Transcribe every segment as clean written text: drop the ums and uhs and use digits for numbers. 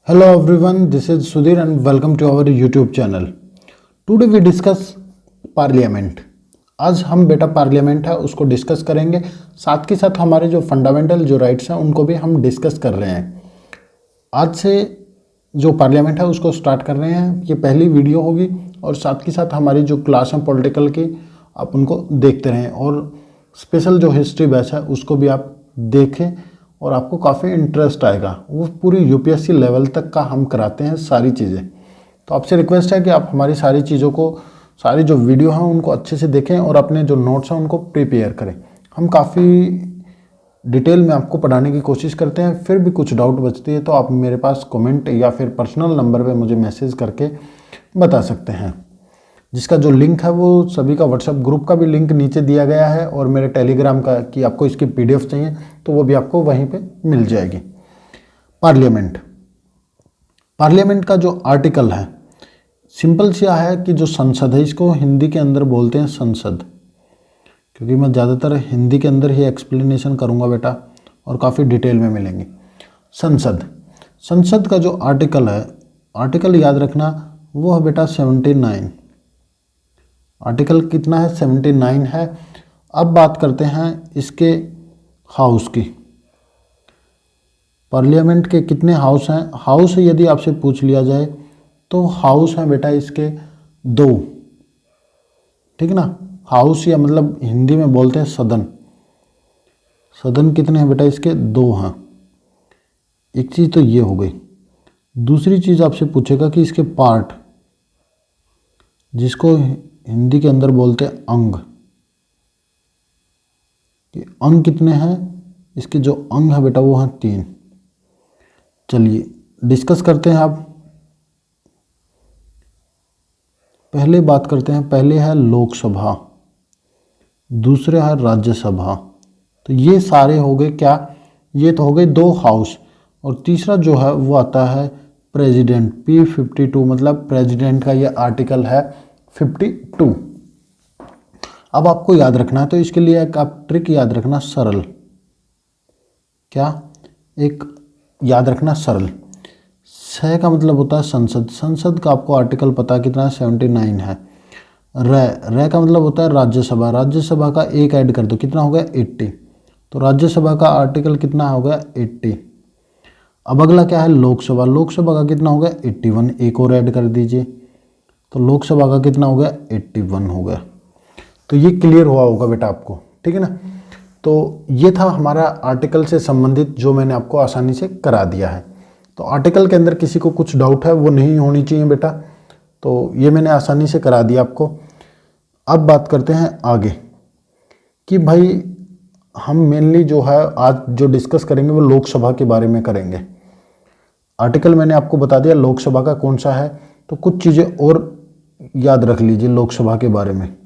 Hello everyone, this is Sudhir and welcome to our YouTube channel. Today we discuss parliament. आज हम बेटा parliament है उसको discuss करेंगे, साथ के साथ हमारे जो फंडामेंटल जो राइट्स हैं उनको भी हम डिस्कस कर रहे हैं। आज से जो पार्लियामेंट है उसको स्टार्ट कर रहे हैं, ये पहली वीडियो होगी और साथ के साथ हमारी जो क्लास है पॉलिटिकल की आप उनको देखते रहें और स्पेशल जो हिस्ट्री बैच है उसको भी आप देखें और आपको काफ़ी इंटरेस्ट आएगा। वो पूरी यूपीएससी लेवल तक का हम कराते हैं सारी चीज़ें। तो आपसे रिक्वेस्ट है कि आप हमारी सारी चीज़ों को, सारी जो वीडियो हैं उनको अच्छे से देखें और अपने जो नोट्स हैं उनको प्रिपेयर करें। हम काफ़ी डिटेल में आपको पढ़ाने की कोशिश करते हैं। फिर भी कुछ डाउट बचती है तो आप मेरे पास कमेंट या फिर पर्सनल नंबर पे मुझे मैसेज करके बता सकते हैं, जिसका जो लिंक है वो सभी का व्हाट्सएप ग्रुप का भी लिंक नीचे दिया गया है और मेरे टेलीग्राम का कि आपको इसकी पीडीएफ चाहिए तो वो भी आपको वहीं पे मिल जाएगी। पार्लियामेंट का जो आर्टिकल है सिंपल सा है कि जो संसद है, इसको हिंदी के अंदर बोलते हैं संसद, क्योंकि मैं ज़्यादातर हिंदी के अंदर ही एक्सप्लेनेशन करूँगा बेटा और काफ़ी डिटेल में मिलेंगे। संसद का जो आर्टिकल है, आर्टिकल याद रखना वो है बेटा 79। आर्टिकल कितना है? 79 है। अब बात करते हैं इसके हाउस की। पार्लियामेंट के कितने हाउस हैं? हाउस यदि आपसे पूछ लिया जाए तो हाउस हैं बेटा इसके 2, ठीक ना। हाउस या मतलब हिंदी में बोलते हैं सदन। सदन कितने हैं बेटा? इसके 2 हैं। एक चीज़ तो ये हो गई। दूसरी चीज़ आपसे पूछेगा कि इसके पार्ट, जिसको हिंदी के अंदर बोलते हैं अंग, कि अंग कितने हैं? इसके जो अंग है बेटा वो हैं 3। चलिए डिस्कस करते हैं। आप पहले बात करते हैं, पहले है लोकसभा, दूसरे है राज्यसभा। तो ये सारे हो गए क्या? ये तो हो गए 2 हाउस। और तीसरा जो है वो आता है प्रेसिडेंट, P52, मतलब प्रेसिडेंट का ये आर्टिकल है 52। अब आपको याद रखना है तो इसके लिए एक आप ट्रिक याद रखना, सरल। क्या? एक याद रखना सरल। स का मतलब होता है संसद। संसद का आपको आर्टिकल पता कितना है? 79 है। र का मतलब होता है राज्यसभा। राज्यसभा का एक ऐड कर दो, कितना हो गया? 80। तो राज्यसभा का आर्टिकल कितना हो गया? 80। अब अगला क्या है? लोकसभा। लोकसभा का कितना हो गया? 81। एक और ऐड कर दीजिए तो लोकसभा का कितना हो गया? 81 हो गया। तो ये क्लियर हुआ होगा बेटा आपको, ठीक है ना। तो ये था हमारा आर्टिकल से संबंधित जो मैंने आपको आसानी से करा दिया है। तो आर्टिकल के अंदर किसी को कुछ डाउट है वो नहीं होनी चाहिए बेटा, तो ये मैंने आसानी से करा दिया आपको। अब बात करते हैं आगे कि भाई हम मेनली जो है आज जो डिस्कस करेंगे वो लोकसभा के बारे में करेंगे। आर्टिकल मैंने आपको बता दिया लोकसभा का कौन सा है, तो कुछ चीज़ें और याद रख लीजिए लोकसभा के बारे में।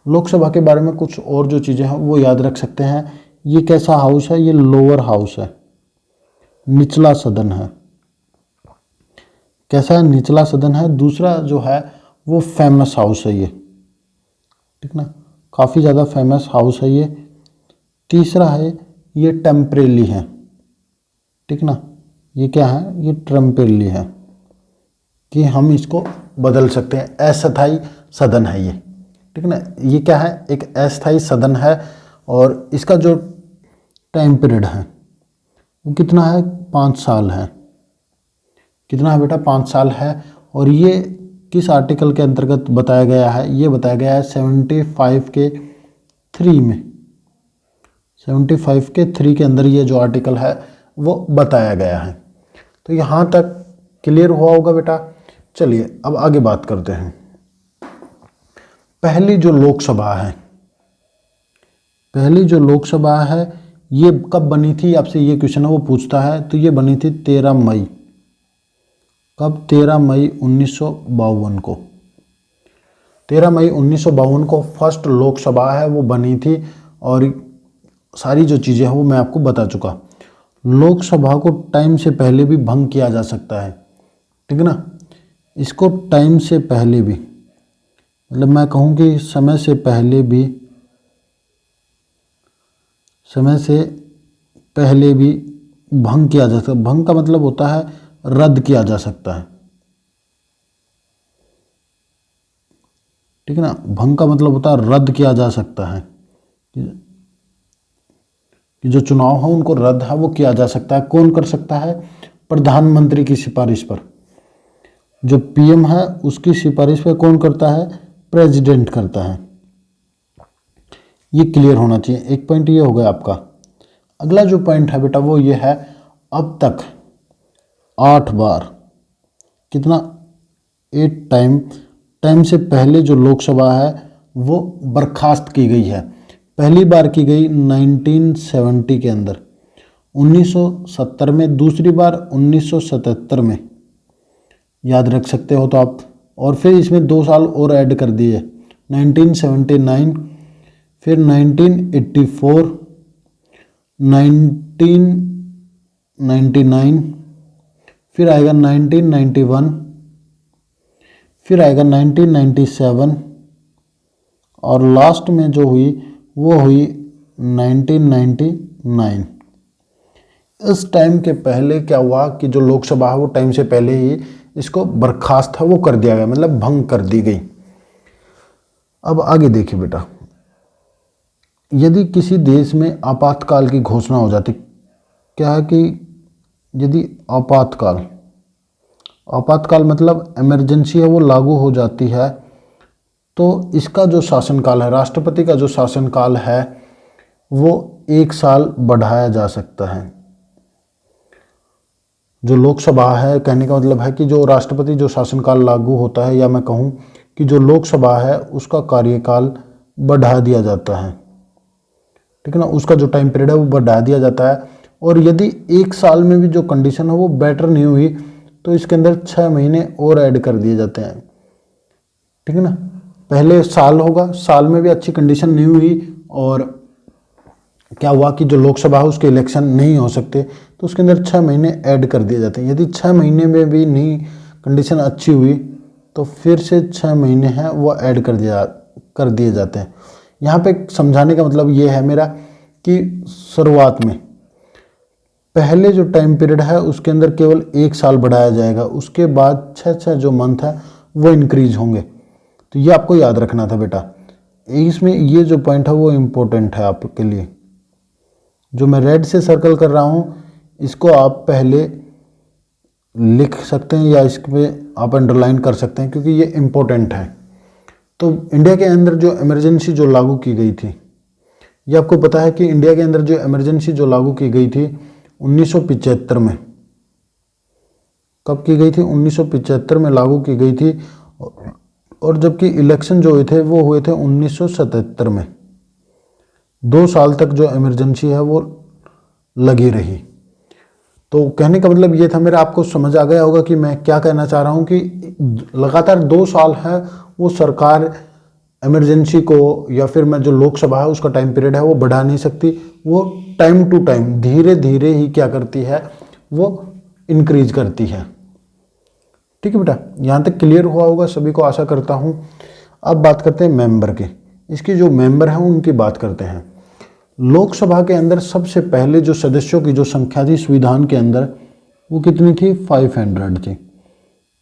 लोकसभा के बारे में कुछ और जो चीज़ें हैं वो याद रख सकते हैं। ये कैसा हाउस है? ये लोअर हाउस है, निचला सदन है। कैसा है? निचला सदन है। दूसरा जो है वो फेमस हाउस है ये, ठीक ना, काफ़ी ज़्यादा फेमस हाउस है ये। तीसरा है ये टेम्परेली है, ठीक ना। ये क्या है? ये टेम्परेली है कि हम इसको बदल सकते हैं। अस्थायी सदन है ये, ठीक ना। ये क्या है? एक अस्थायी सदन है और इसका जो टाइम पीरियड है वो कितना है? 5 साल है। कितना है बेटा? 5 साल है। और ये किस आर्टिकल के अंतर्गत बताया गया है? ये बताया गया है 75 के 3 में। 75 के 3 के अंदर ये जो आर्टिकल है वो बताया गया है। तो यहाँ तक क्लियर हुआ होगा बेटा। चलिए अब आगे बात करते हैं। पहली जो लोकसभा है, पहली जो लोकसभा है ये कब बनी थी? आपसे ये क्वेश्चन है वो पूछता है। तो ये बनी थी 13 मई। कब? 13 मई 1952 को। 13 मई 1952 को फर्स्ट लोकसभा है वो बनी थी और सारी जो चीज़ें हैं वो मैं आपको बता चुका। लोकसभा को टाइम से पहले भी भंग किया जा सकता है, ठीक है ना। इसको टाइम से पहले भी, मतलब मैं कहूँ कि समय से पहले भी, समय से पहले भी भंग किया जा सकता है। भंग का मतलब होता है रद्द किया जा सकता है। ठीक है ना, भंग का मतलब होता है रद्द किया जा सकता है, कि जो चुनाव है उनको रद्द है वो किया जा सकता है। कौन कर सकता है? प्रधानमंत्री की सिफारिश पर। जो पीएम है उसकी सिफारिश पर कौन करता है? प्रेसिडेंट करता है। ये क्लियर होना चाहिए। एक पॉइंट ये हो गया आपका। अगला जो पॉइंट है बेटा वो ये है, अब तक 8 बार, कितना? 8 टाइम से पहले जो लोकसभा है वो बर्खास्त की गई है। पहली बार की गई 1970 के अंदर, 1970 में, दूसरी बार 1977 में, याद रख सकते हो तो आप। और फिर इसमें 2 साल और ऐड कर दिए, 1979, फिर 1984, 1999, फिर आएगा 1991, फिर आएगा 1997, और लास्ट में जो हुई वो हुई 1999। इस टाइम के पहले क्या हुआ कि जो लोकसभा है वो टाइम से पहले ही इसको बर्खास्त है वो कर दिया गया, मतलब भंग कर दी गई। अब आगे देखिए बेटा, यदि किसी देश में आपातकाल की घोषणा हो जाती, क्या है कि यदि आपातकाल मतलब इमरजेंसी है वो लागू हो जाती है, तो इसका जो शासनकाल है, राष्ट्रपति का जो शासनकाल है वो 1 साल बढ़ाया जा सकता है। जो लोकसभा है, कहने का मतलब है कि जो राष्ट्रपति जो शासनकाल लागू होता है, या मैं कहूँ कि जो लोकसभा है उसका कार्यकाल बढ़ा दिया जाता है। ठीक है ना, उसका जो टाइम पीरियड है वो बढ़ा दिया जाता है। और यदि 1 साल में भी जो कंडीशन है वो बेटर नहीं हुई तो इसके अंदर 6 महीने और ऐड कर दिए जाते हैं। ठीक है ना, पहले साल होगा, साल में भी अच्छी कंडीशन नहीं हुई और क्या हुआ कि जो लोकसभा है उसके इलेक्शन नहीं हो सकते, तो उसके अंदर 6 महीने ऐड कर दिए जाते हैं। यदि 6 महीने में भी नहीं कंडीशन अच्छी हुई तो फिर से 6 महीने हैं वो ऐड कर दिए जाते हैं। यहाँ पे समझाने का मतलब ये है मेरा कि शुरुआत में पहले जो टाइम पीरियड है उसके अंदर केवल 1 साल बढ़ाया जाएगा, उसके बाद 6 जो मंथ है वो इंक्रीज होंगे। तो ये आपको याद रखना था बेटा। इसमें ये जो पॉइंट है वो इम्पोर्टेंट है आपके लिए। जो मैं रेड से सर्कल कर रहा हूँ इसको आप पहले लिख सकते हैं या इस पे आप अंडरलाइन कर सकते हैं क्योंकि ये इम्पोर्टेंट है। तो इंडिया के अंदर जो इमरजेंसी जो लागू की गई थी, ये आपको पता है कि इंडिया के अंदर जो इमरजेंसी जो लागू की गई थी 1975 में। कब की गई थी? 1975 में लागू की गई थी। और जबकि इलेक्शन जो हुए थे वो हुए थे 1977 में। 2 साल तक जो इमरजेंसी है वो लगी रही। तो कहने का मतलब ये था मेरा, आपको समझ आ गया होगा कि मैं क्या कहना चाह रहा हूँ कि लगातार 2 साल है वो सरकार इमरजेंसी को या फिर मैं जो लोकसभा है उसका टाइम पीरियड है वो बढ़ा नहीं सकती। वो टाइम टू टाइम धीरे धीरे ही क्या करती है, वो इंक्रीज करती है। ठीक है बेटा, यहाँ तक क्लियर हुआ होगा सभी को, आशा करता हूँ। अब बात करते हैं मेंबर के। इसकी जो मेंबर हैं उनकी बात करते हैं। लोकसभा के अंदर सबसे पहले जो सदस्यों की जो संख्या थी संविधान के अंदर वो कितनी थी? 500 थी।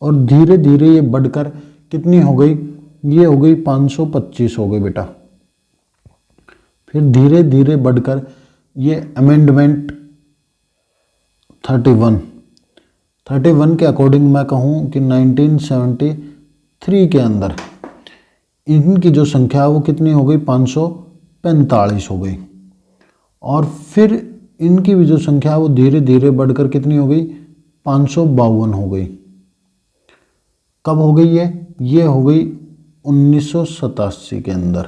और धीरे धीरे ये बढ़कर कितनी हो गई? ये हो गई 525 हो गई बेटा। फिर धीरे धीरे बढ़कर ये अमेंडमेंट 31 के अकॉर्डिंग मैं कहूँ कि 1973 के अंदर इनकी जो संख्या है वो कितनी हो गई? 545 हो गई। और फिर इनकी भी जो संख्या है वो धीरे धीरे बढ़कर कितनी हो गई? 552 हो गई। कब हो गई ये हो गई 1987 के अंदर।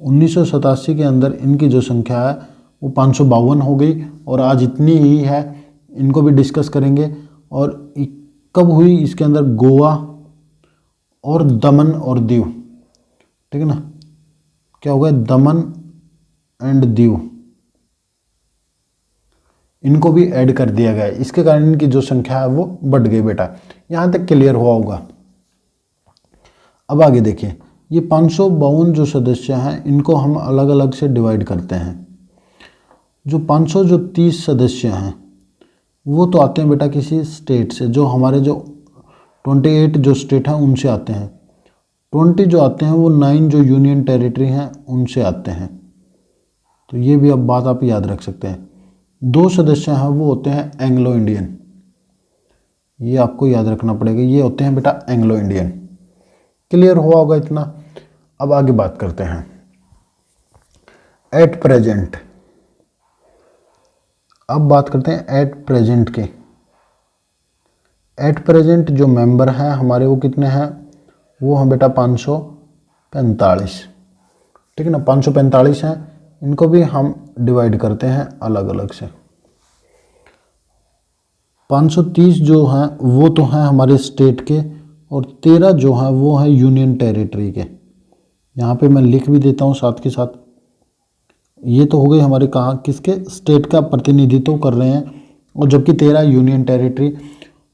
1987 के अंदर इनकी जो संख्या है वो 552 हो गई। और आज इतनी ही है, इनको भी डिस्कस करेंगे। और कब हुई इसके अंदर? गोवा और दमन और दीव। ठीक है ना, क्या हो गया? दमन एंड दीव, इनको भी ऐड कर दिया गया। इसके कारण इनकी जो संख्या है वो बढ़ गई बेटा। यहाँ तक क्लियर हुआ होगा। अब आगे देखिए, ये 552 जो सदस्य हैं इनको हम अलग अलग से डिवाइड करते हैं। जो 530 सदस्य हैं वो तो आते हैं बेटा किसी स्टेट से, जो हमारे जो 28 जो स्टेट हैं उनसे आते हैं। 20 जो आते हैं वो 9 जो यूनियन टेरिटरी हैं उनसे आते हैं। तो ये भी अब बात आप याद रख सकते हैं। 2 सदस्य हैं वो होते हैं एंग्लो इंडियन, ये आपको याद रखना पड़ेगा, ये होते हैं बेटा एंग्लो इंडियन। क्लियर हुआ होगा इतना। अब आगे बात करते हैं एट प्रेजेंट। अब बात करते हैं एट प्रेजेंट के। एट प्रेजेंट जो मेंबर हैं हमारे वो कितने हैं, वो हैं बेटा 545। ठीक है ना, 545 हैं। इनको भी हम डिवाइड करते हैं अलग अलग से। 530 जो हैं वो तो हैं हमारे स्टेट के, और 13 जो हैं वो हैं यूनियन टेरिटरी के। यहाँ पे मैं लिख भी देता हूँ साथ के साथ। ये तो हो गए हमारे कहाँ, किसके, स्टेट का प्रतिनिधित्व कर रहे हैं, और जबकि 13 यूनियन टेरिटरी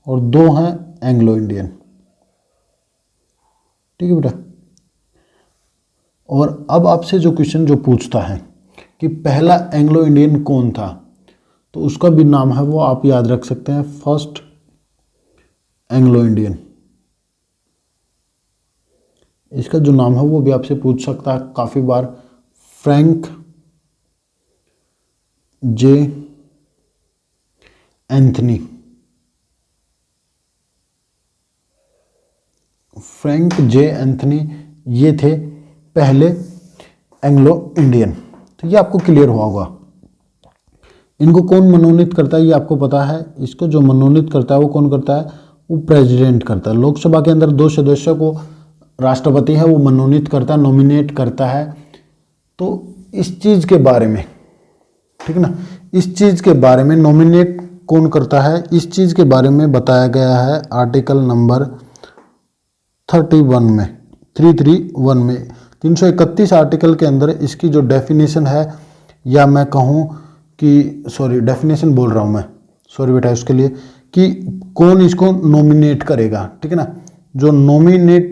और 2 हैं एंग्लो इंडियन। ठीक है बेटा। और अब आपसे जो क्वेश्चन जो पूछता है कि पहला एंग्लो इंडियन कौन था, तो उसका भी नाम है वो आप याद रख सकते हैं, फर्स्ट एंग्लो इंडियन। इसका जो नाम है वो भी आपसे पूछ सकता है काफ़ी बार, फ्रैंक जे एंथनी। फ्रैंक जे एंथनी ये थे पहले एंग्लो इंडियन। तो ये आपको क्लियर हुआ होगा। इनको कौन मनोनीत करता है ये आपको पता है। इसको जो मनोनीत करता है वो कौन करता है, वो प्रेसिडेंट करता है। लोकसभा के अंदर 2 सदस्यों को राष्ट्रपति है वो मनोनीत करता है, नॉमिनेट करता है। तो इस चीज़ के बारे में, ठीक है ना, इस चीज़ के बारे में नॉमिनेट कौन करता है, इस चीज़ के बारे में बताया गया है आर्टिकल नंबर 31 में, 331 में, 331 आर्टिकल के अंदर इसकी जो डेफिनेशन है, या मैं कहूँ कि सॉरी डेफिनेशन बोल रहा हूँ मैं, सॉरी बेटा उसके लिए, कि कौन इसको नॉमिनेट करेगा। ठीक है ना, जो नॉमिनेट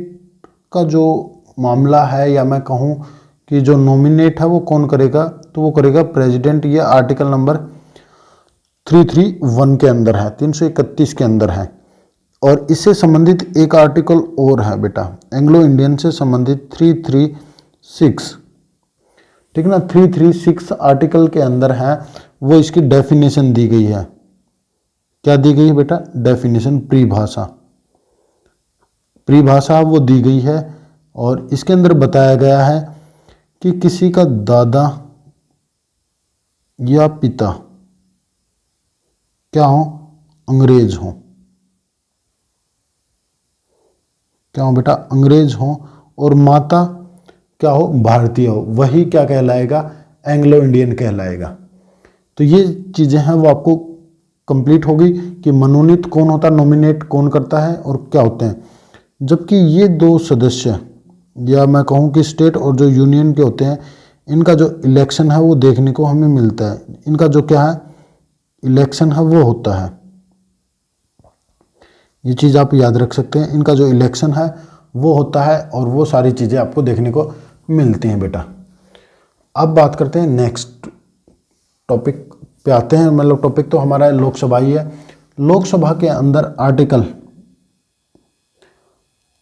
का जो मामला है, या मैं कहूँ कि जो नॉमिनेट है वो कौन करेगा, तो वो करेगा प्रेसिडेंट। ये आर्टिकल नंबर 331 के अंदर है, 331 के अंदर है। और इससे संबंधित एक आर्टिकल और है बेटा, एंग्लो इंडियन से संबंधित 336। ठीक है ना, 336 आर्टिकल के अंदर है वो इसकी डेफिनेशन दी गई है। क्या दी गई है बेटा, डेफिनेशन, परिभाषा, परिभाषा वो दी गई है। और इसके अंदर बताया गया है कि किसी का दादा या पिता क्या हो, अंग्रेज हो, क्या हो बेटा, अंग्रेज हो, और माता क्या हो, भारतीय हो, वही क्या कहलाएगा, एंग्लो इंडियन कहलाएगा। तो ये चीज़ें हैं वो आपको कंप्लीट होगी कि मनोनीत कौन होता है, नॉमिनेट कौन करता है, और क्या होते हैं। जबकि ये 2 सदस्य, या मैं कहूँ कि स्टेट और जो यूनियन के होते हैं, इनका जो इलेक्शन है वो देखने को हमें मिलता है। इनका जो क्या है, इलेक्शन है वो होता है, ये चीज़ आप याद रख सकते हैं। इनका जो इलेक्शन है वो होता है, और वो सारी चीज़ें आपको देखने को मिलती हैं बेटा। अब बात करते हैं नेक्स्ट टॉपिक पे आते हैं। मतलब टॉपिक तो हमारा लोकसभा ही है। लोकसभा के अंदर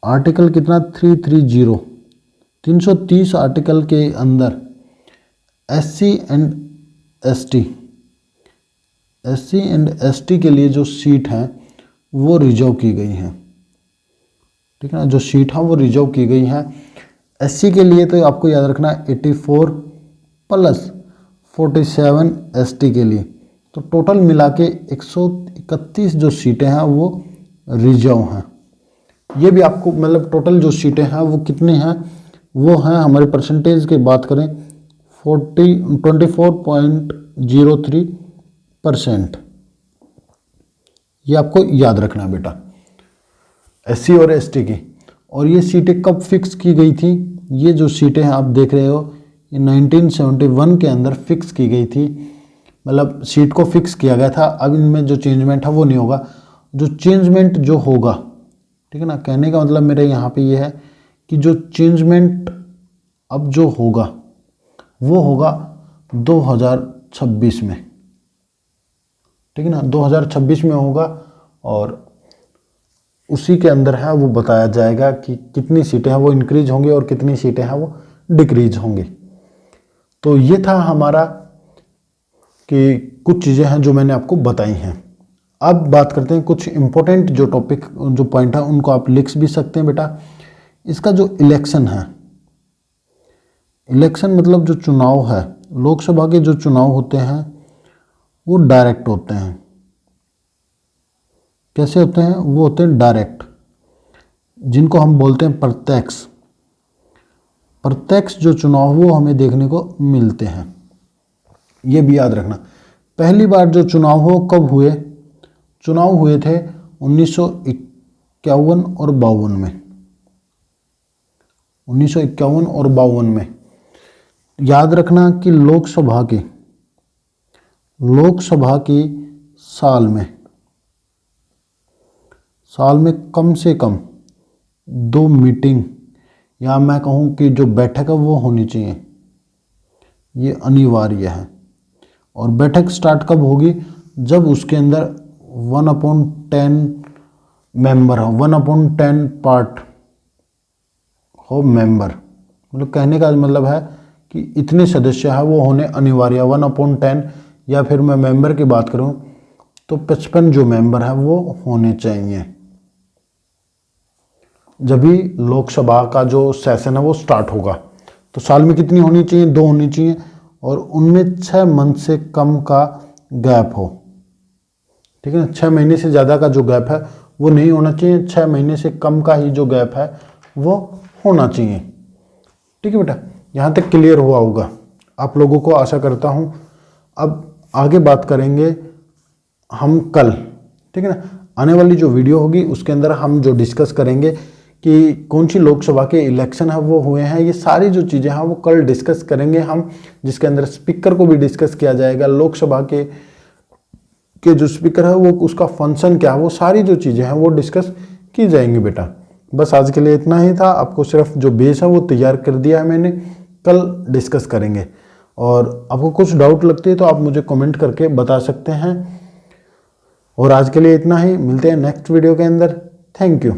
आर्टिकल कितना, 330, 330 आर्टिकल के अंदर SC एंड ST के लिए जो सीट हैं वो रिजर्व की गई हैं। ठीक है ना, जो सीट है वो रिजर्व की गई हैं। SC के लिए तो आपको याद रखना 84 प्लस 47 ST के लिए, तो टोटल मिला के 131 जो सीटें हैं वो रिजर्व हैं। ये भी आपको मतलब टोटल जो सीटें हैं वो कितनी हैं, वो हैं हमारे परसेंटेज की बात करें 24.03%। ये आपको याद रखना है बेटा, SC और ST की। और ये सीटें कब फिक्स की गई थी, ये जो सीटें हैं आप देख रहे हो, ये 1971 के अंदर फिक्स की गई थी। मतलब सीट को फिक्स किया गया था। अब इनमें जो चेंजमेंट है वो नहीं होगा। जो चेंजमेंट जो होगा, ठीक है ना, कहने का मतलब मेरे यहाँ पे ये है कि जो चेंजमेंट अब जो होगा वो होगा 2026 में। ठीक है ना, 2026 में होगा और उसी के अंदर है वो बताया जाएगा कि कितनी सीटें हैं वो इंक्रीज होंगी और कितनी सीटें हैं वो डिक्रीज होंगी। तो ये था हमारा कि कुछ चीज़ें हैं जो मैंने आपको बताई हैं। अब बात करते हैं कुछ इंपॉर्टेंट जो टॉपिक जो पॉइंट है उनको आप लिख भी सकते हैं बेटा। इसका जो इलेक्शन है, इलेक्शन मतलब जो चुनाव है, लोकसभा के जो चुनाव होते हैं वो डायरेक्ट होते हैं। कैसे होते हैं? वो होते हैं डायरेक्ट, जिनको हम बोलते हैं प्रत्यक्ष। प्रत्यक्ष जो चुनाव वो हमें देखने को मिलते हैं, ये भी याद रखना। पहली बार जो चुनाव हो कब हुए? चुनाव हुए थे 1951 और 52 में। 1951 और 52 में याद रखना कि लोकसभा की साल में कम से कम 2 मीटिंग या मैं कहूँ कि जो बैठक है वो होनी चाहिए, ये अनिवार्य है। और बैठक स्टार्ट कब होगी? जब उसके अंदर 1/10 मेंबर हो, 1/10 पार्ट हो मेंबर। मतलब कहने का मतलब है कि इतने सदस्य है वो होने अनिवार्य, 1/10। या फिर मैं मेंबर की बात करूं तो 55 जो मेंबर है वो होने चाहिए, जब भी लोकसभा का जो सेशन है वो स्टार्ट होगा। तो साल में कितनी होनी चाहिए? 2 होनी चाहिए, और उनमें 6 मंथ से कम का गैप हो। ठीक है ना, 6 महीने से ज़्यादा का जो गैप है वो नहीं होना चाहिए, 6 महीने से कम का ही जो गैप है वो होना चाहिए। ठीक है बेटा, यहाँ तक क्लियर हुआ होगा आप लोगों को, आशा करता हूँ। अब आगे बात करेंगे हम कल। ठीक है ना, आने वाली जो वीडियो होगी उसके अंदर हम जो डिस्कस करेंगे कि कौन सी लोकसभा के इलेक्शन है वो हुए हैं, ये सारी जो चीज़ें हैं वो कल डिस्कस करेंगे हम, जिसके अंदर स्पीकर को भी डिस्कस किया जाएगा। लोकसभा के जो स्पीकर है वो उसका फंक्शन क्या है, वो सारी जो चीज़ें हैं वो डिस्कस की जाएंगी बेटा। बस आज के लिए इतना ही था, आपको सिर्फ जो बेस है वो तैयार कर दिया है मैंने, कल डिस्कस करेंगे। और आपको कुछ डाउट लगती है तो आप मुझे कमेंट करके बता सकते हैं। और आज के लिए इतना ही, मिलते हैं नेक्स्ट वीडियो के अंदर। Thank you.